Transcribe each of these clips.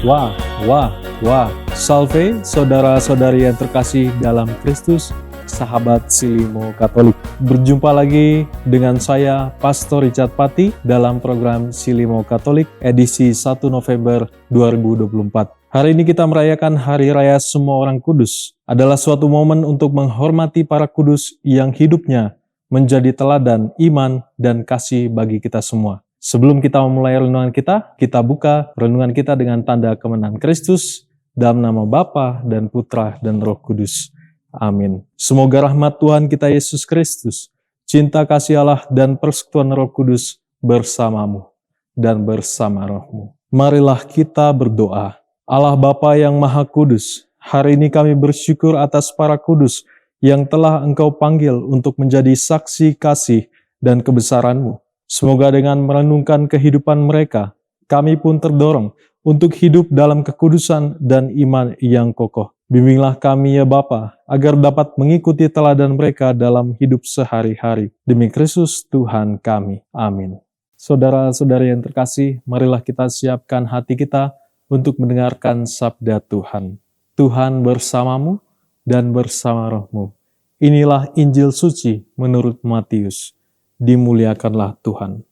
Wah, wah, wah. Salve, saudara-saudari yang terkasih dalam Kristus, sahabat Silimo Katolik. Berjumpa lagi dengan saya, Pastor Richard Pati, dalam program Silimo Katolik, edisi 1 November 2024. Hari ini kita merayakan Hari Raya Semua Orang Kudus. Adalah suatu momen untuk menghormati para kudus yang hidupnya menjadi teladan iman dan kasih bagi kita semua. Sebelum kita memulai renungan kita buka renungan kita dengan tanda kemenangan Kristus dalam nama Bapa dan Putra dan Roh Kudus. Amin. Semoga rahmat Tuhan kita Yesus Kristus, cinta kasih Allah dan persekutuan Roh Kudus bersamamu dan bersama rohmu. Marilah kita berdoa. Allah Bapa yang Maha Kudus, hari ini kami bersyukur atas para kudus yang telah Engkau panggil untuk menjadi saksi kasih dan kebesaran-Mu. Semoga dengan merenungkan kehidupan mereka, kami pun terdorong untuk hidup dalam kekudusan dan iman yang kokoh. Bimbinglah kami ya Bapa, agar dapat mengikuti teladan mereka dalam hidup sehari-hari. Demi Kristus Tuhan kami. Amin. Saudara-saudari yang terkasih, marilah kita siapkan hati kita untuk mendengarkan sabda Tuhan. Tuhan bersamamu dan bersama rohmu. Inilah Injil suci menurut Matius. Dimuliakanlah Tuhan.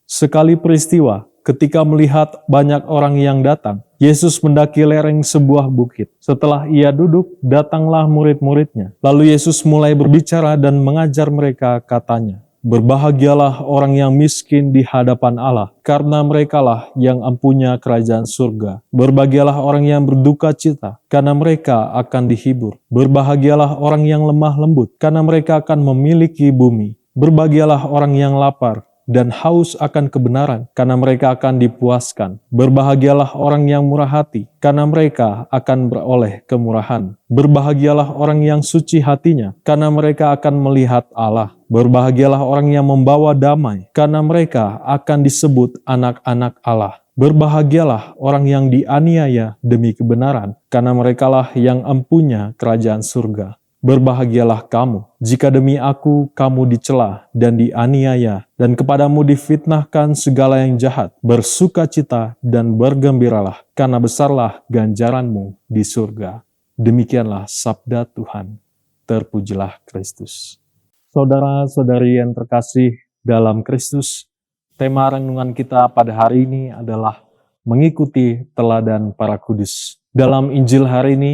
Sekali peristiwa, ketika melihat banyak orang yang datang, Yesus mendaki lereng sebuah bukit. Setelah ia duduk, datanglah murid-muridnya. Lalu Yesus mulai berbicara dan mengajar mereka, katanya, "Berbahagialah orang yang miskin di hadapan Allah, karena merekalah yang empunya kerajaan surga. Berbahagialah orang yang berduka cita, karena mereka akan dihibur. Berbahagialah orang yang lemah lembut, karena mereka akan memiliki bumi. Berbahagialah orang yang lapar dan haus akan kebenaran, karena mereka akan dipuaskan. Berbahagialah orang yang murah hati, karena mereka akan beroleh kemurahan. Berbahagialah orang yang suci hatinya, karena mereka akan melihat Allah. Berbahagialah orang yang membawa damai, karena mereka akan disebut anak-anak Allah. Berbahagialah orang yang dianiaya demi kebenaran, karena merekalah yang empunya kerajaan surga. Berbahagialah kamu, jika demi aku kamu dicela dan dianiaya, dan kepadamu difitnahkan segala yang jahat. Bersukacita dan bergembiralah, karena besarlah ganjaranmu di surga." Demikianlah sabda Tuhan. Terpujilah Kristus. Saudara-saudari yang terkasih dalam Kristus, tema renungan kita pada hari ini adalah mengikuti teladan para kudus. Dalam Injil hari ini,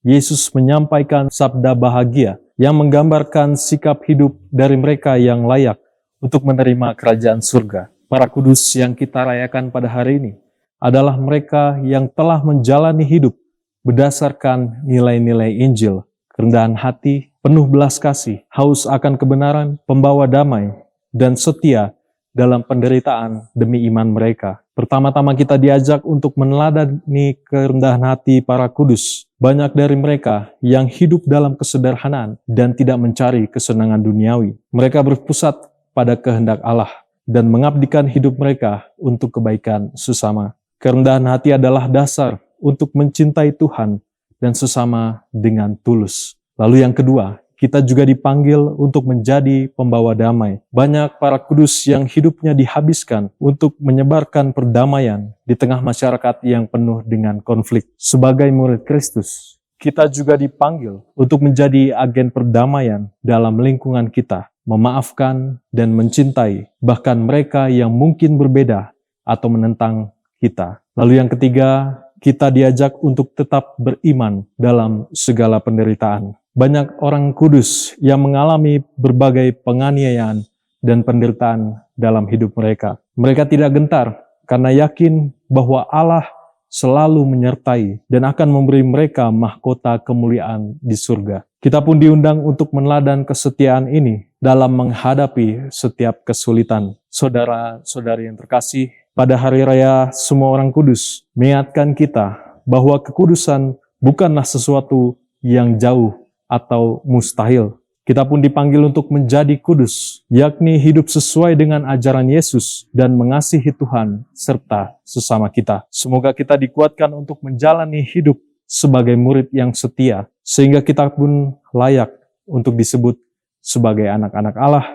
Yesus menyampaikan sabda bahagia yang menggambarkan sikap hidup dari mereka yang layak untuk menerima kerajaan surga. Para kudus yang kita rayakan pada hari ini adalah mereka yang telah menjalani hidup berdasarkan nilai-nilai Injil, kerendahan hati, penuh belas kasih, haus akan kebenaran, pembawa damai, dan setia dalam penderitaan demi iman mereka. Pertama-tama kita diajak untuk meneladani kerendahan hati para kudus. Banyak dari mereka yang hidup dalam kesederhanaan dan tidak mencari kesenangan duniawi. Mereka berpusat pada kehendak Allah dan mengabdikan hidup mereka untuk kebaikan sesama. Kerendahan hati adalah dasar untuk mencintai Tuhan dan sesama dengan tulus. Lalu yang kedua, kita juga dipanggil untuk menjadi pembawa damai. Banyak para kudus yang hidupnya dihabiskan untuk menyebarkan perdamaian di tengah masyarakat yang penuh dengan konflik. Sebagai murid Kristus, kita juga dipanggil untuk menjadi agen perdamaian dalam lingkungan kita, memaafkan dan mencintai bahkan mereka yang mungkin berbeda atau menentang kita. Lalu yang ketiga, kita diajak untuk tetap beriman dalam segala penderitaan. Banyak orang kudus yang mengalami berbagai penganiayaan dan penderitaan dalam hidup mereka. Mereka tidak gentar karena yakin bahwa Allah selalu menyertai dan akan memberi mereka mahkota kemuliaan di surga. Kita pun diundang untuk meneladani kesetiaan ini dalam menghadapi setiap kesulitan. Saudara-saudari yang terkasih, pada Hari Raya Semua Orang Kudus mengingatkan kita bahwa kekudusan bukanlah sesuatu yang jauh atau mustahil. Kita pun dipanggil untuk menjadi kudus, yakni hidup sesuai dengan ajaran Yesus dan mengasihi Tuhan serta sesama kita. Semoga kita dikuatkan untuk menjalani hidup sebagai murid yang setia, sehingga kita pun layak untuk disebut sebagai anak-anak Allah,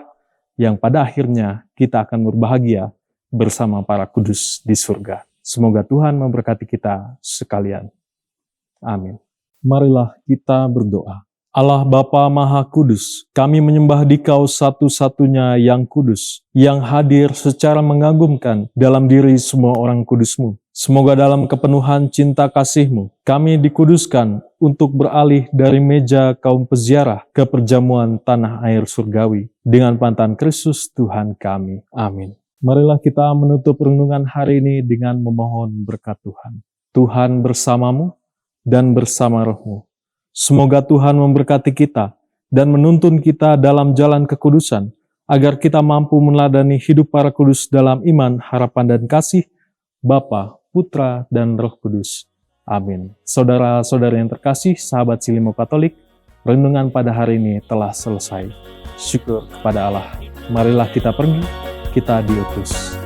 yang pada akhirnya kita akan berbahagia bersama para kudus di surga. Semoga Tuhan memberkati kita sekalian. Amin. Marilah kita berdoa. Allah Bapa Maha Kudus, kami menyembah Dikau satu-satunya yang kudus, yang hadir secara mengagumkan dalam diri semua orang kudus-Mu. Semoga dalam kepenuhan cinta kasih-Mu, kami dikuduskan untuk beralih dari meja kaum peziarah ke perjamuan tanah air surgawi, dengan pantan Kristus Tuhan kami. Amin. Marilah kita menutup renungan hari ini dengan memohon berkat Tuhan. Tuhan bersamamu dan bersama rohmu. Semoga Tuhan memberkati kita dan menuntun kita dalam jalan kekudusan, agar kita mampu meneladani hidup para kudus dalam iman, harapan, dan kasih, Bapa, Putra, dan Roh Kudus. Amin. Saudara-saudara yang terkasih, sahabat Silimo Katolik, renungan pada hari ini telah selesai. Syukur kepada Allah. Marilah kita pergi, kita diutus.